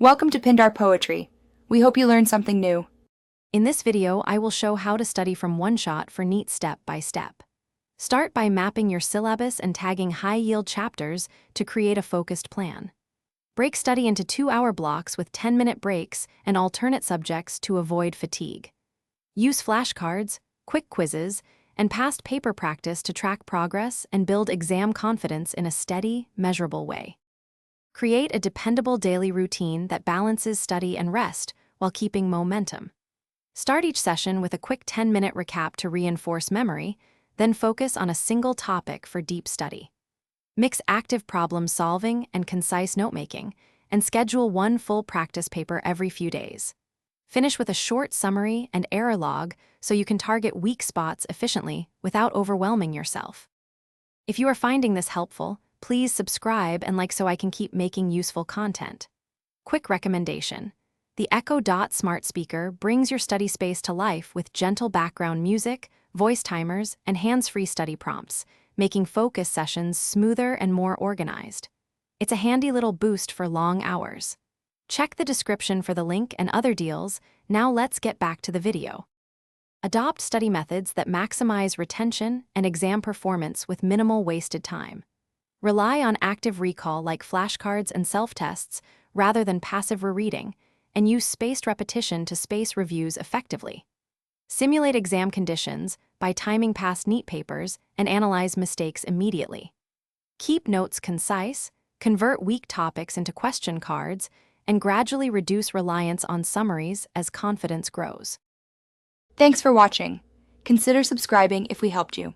Welcome to Pindar Poetry. We hope you learned something new. In this video, I will show how to study from OneShot for NEET step by step. Start by mapping your syllabus and tagging high-yield chapters to create a focused plan. Break study into 2-hour blocks with 10-minute breaks and alternate subjects to avoid fatigue. Use flashcards, quick quizzes, and past paper practice to track progress and build exam confidence in a steady, measurable way. Create a dependable daily routine that balances study and rest while keeping momentum. Start each session with a quick 10-minute recap to reinforce memory, then focus on a single topic for deep study. Mix active problem solving and concise note-making, and schedule one full practice paper every few days. Finish with a short summary and error log so you can target weak spots efficiently without overwhelming yourself. If you are finding this helpful, please subscribe and like so I can keep making useful content. Quick recommendation: the Echo Dot smart speaker brings your study space to life with gentle background music, voice timers, and hands-free study prompts, making focus sessions smoother and more organized. It's a handy little boost for long hours. Check the description for the link and other deals. Now let's get back to the video. Adopt study methods that maximize retention and exam performance with minimal wasted time. Rely on active recall like flashcards and self-tests rather than passive rereading, and use spaced repetition to space reviews effectively. Simulate exam conditions by timing past NEET papers and analyze mistakes immediately. Keep notes concise, convert weak topics into question cards, and gradually reduce reliance on summaries as confidence grows. Thanks for watching. Consider subscribing if we helped you.